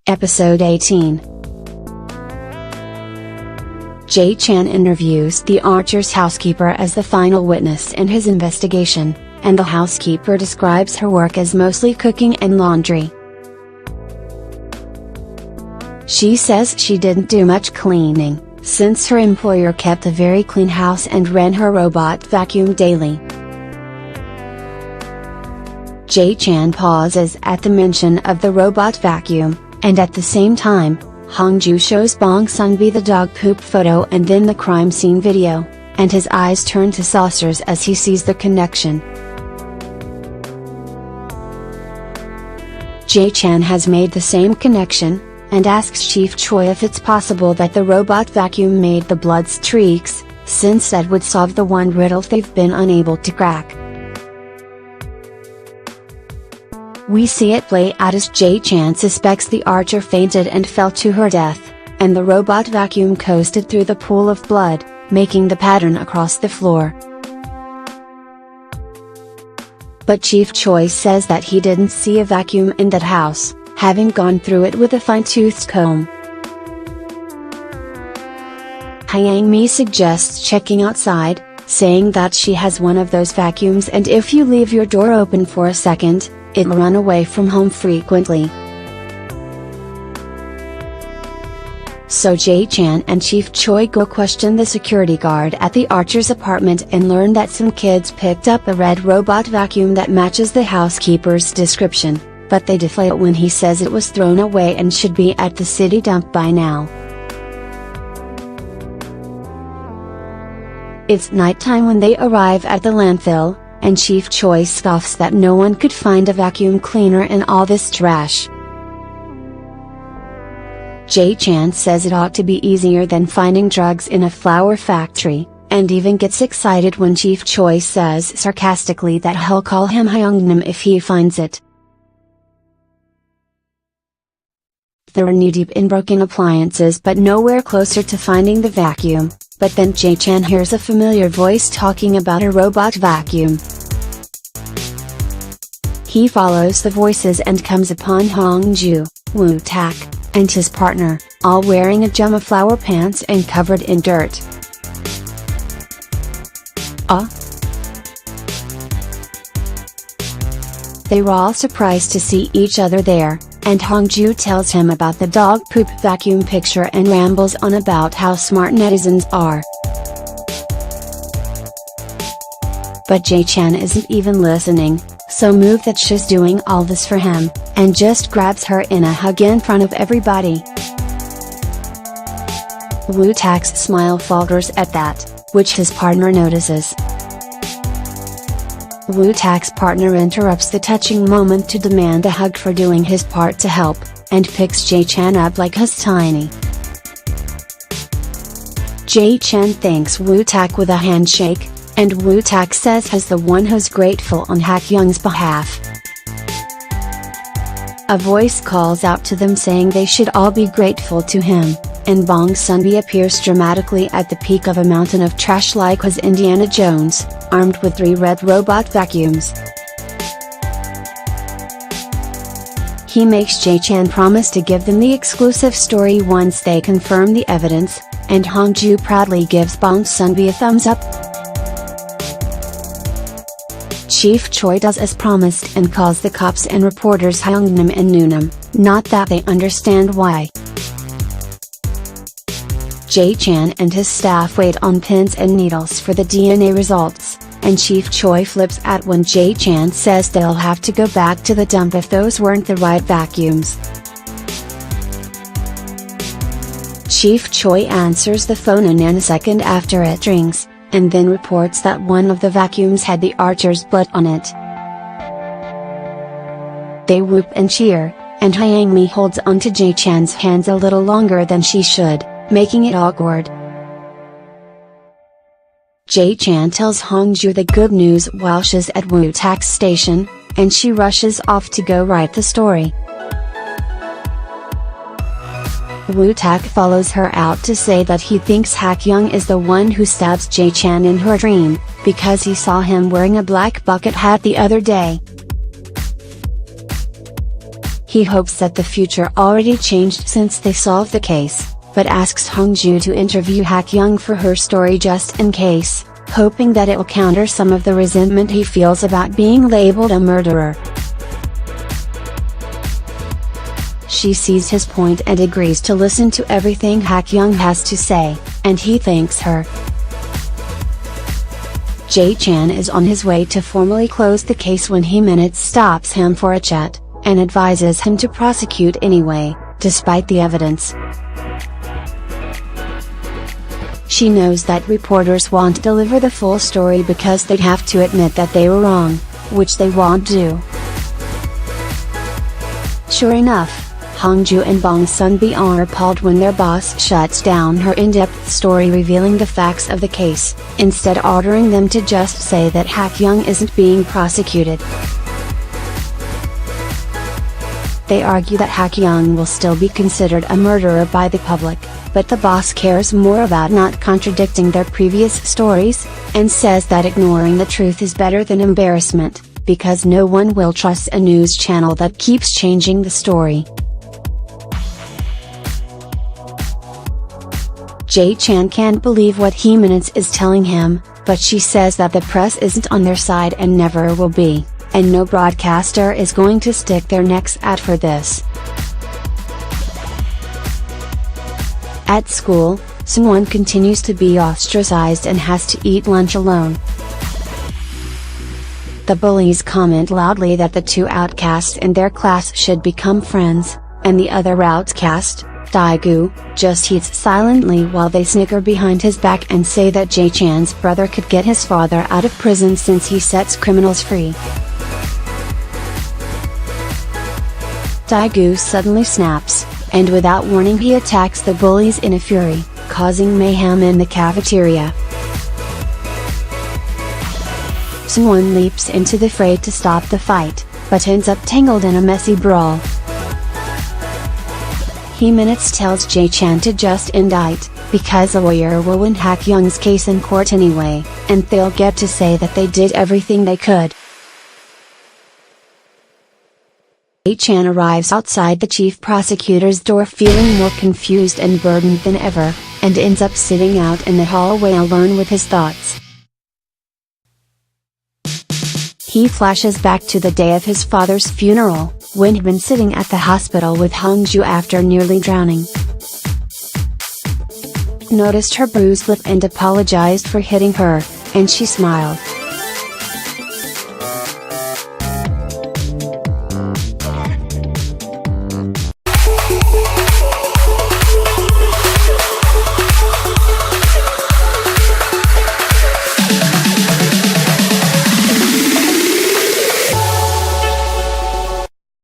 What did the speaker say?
Episode 18. Jae-chan interviews the Archer's housekeeper as the final witness in his investigation, and the housekeeper describes her work as mostly cooking and laundry. She says she didn't do much cleaning, since her employer kept a very clean house and ran her robot vacuum daily. Jae-chan pauses at the mention of the robot vacuum, and at the same time, Hongju shows Bong Sunbi the dog poop photo and then the crime scene video, and his eyes turn to saucers as he sees the connection. Jae-chan has made the same connection, and asks Chief Choi if it's possible that the robot vacuum made the blood streaks, since that would solve the one riddle they've been unable to crack. We see it play out as Jae-chan suspects the Archer fainted and fell to her death, and the robot vacuum coasted through the pool of blood, making the pattern across the floor. But Chief Choi says that he didn't see a vacuum in that house, having gone through it with a fine-toothed comb. Hyang-mi suggests checking outside, saying that she has one of those vacuums and if you leave your door open for a second, it'll run away from home frequently. So Jae-chan and Chief Choi go question the security guard at the Archer's apartment and learn that some kids picked up a red robot vacuum that matches the housekeeper's description, but they deflate when he says it was thrown away and should be at the city dump by now. It's nighttime when they arrive at the landfill, and Chief Choi scoffs that no one could find a vacuum cleaner in all this trash. Jae-chan says it ought to be easier than finding drugs in a flour factory, and even gets excited when Chief Choi says sarcastically that he'll call him Hyungnam if he finds it. They're knee-deep in broken appliances but nowhere closer to finding the vacuum, but then Jae-chan hears a familiar voice talking about a robot vacuum. He follows the voices and comes upon Hongju, Woo-tak, and his partner, all wearing pajama flower pants and covered in dirt. They were all surprised to see each other there, and Hongju tells him about the dog poop vacuum picture and rambles on about how smart netizens are. But Jae-chan isn't even listening, so moved that she's doing all this for him, and just grabs her in a hug in front of everybody. Woo-tak's smile falters at that, which his partner notices. Woo-tak's partner interrupts the touching moment to demand a hug for doing his part to help, and picks Jae-chan up like he's tiny. Jae-chan thanks Woo-tak with a handshake, and Woo-tak says he's the one who's grateful on Hak-young's behalf. A voice calls out to them saying they should all be grateful to him, and Bong Sunbi appears dramatically at the peak of a mountain of trash like his Indiana Jones, armed with 3 red robot vacuums. He makes Jae-chan promise to give them the exclusive story once they confirm the evidence, and Hongju proudly gives Bong Sunbi a thumbs up. Chief Choi does as promised and calls the cops and reporters Hyungnam and Noonam, not that they understand why. Jae-chan and his staff wait on pins and needles for the DNA results, and Chief Choi flips out when Jae-chan says they'll have to go back to the dump if those weren't the right vacuums. Chief Choi answers the phone a nanosecond after it rings, and then reports that one of the vacuums had the Archer's blood on it. They whoop and cheer, and Hyang-mi holds onto Jae-chan's hands a little longer than she should, making it awkward. Jae-chan tells Hongju the good news while she's at Woo-tak's station, and she rushes off to go write the story. Woo-tak follows her out to say that he thinks Hak-young is the one who stabs Jae-chan in her dream, because he saw him wearing a black bucket hat the other day. He hopes that the future already changed since they solved the case, but asks Hong-ju to interview Hak-young for her story just in case, hoping that it will counter some of the resentment he feels about being labeled a murderer. She sees his point and agrees to listen to everything Hak-young has to say, and he thanks her. Jae-chan is on his way to formally close the case when Hee-minute stops him for a chat, and advises him to prosecute anyway, despite the evidence. She knows that reporters won't deliver the full story because they'd have to admit that they were wrong, which they won't do. Sure enough, Hong-ju and Bong-sun-bi are appalled when their boss shuts down her in-depth story revealing the facts of the case, instead ordering them to just say that Hak-young isn't being prosecuted. They argue that Hak-young will still be considered a murderer by the public, but the boss cares more about not contradicting their previous stories, and says that ignoring the truth is better than embarrassment, because no one will trust a news channel that keeps changing the story. Jae-chan can't believe what Hee-minute is telling him, but she says that the press isn't on their side and never will be, and no broadcaster is going to stick their necks out for this. At school, Sang-won continues to be ostracized and has to eat lunch alone. The bullies comment loudly that the two outcasts in their class should become friends, and the other outcast, Daegu, just eats silently while they snicker behind his back and say that Jae-chan's brother could get his father out of prison since he sets criminals free. Daegu suddenly snaps, and without warning he attacks the bullies in a fury, causing mayhem in the cafeteria. Sang-won leaps into the fray to stop the fight, but ends up tangled in a messy brawl. Hee-minute tells Jae-chan to just indict, because a lawyer will win Hak-young's case in court anyway, and they'll get to say that they did everything they could. Jae-chan arrives outside the chief prosecutor's door feeling more confused and burdened than ever, and ends up sitting out in the hallway alone with his thoughts. He flashes back to the day of his father's funeral, when he'd been sitting at the hospital with Hong-ju after nearly drowning. Noticed her bruised lip and apologized for hitting her, and she smiled.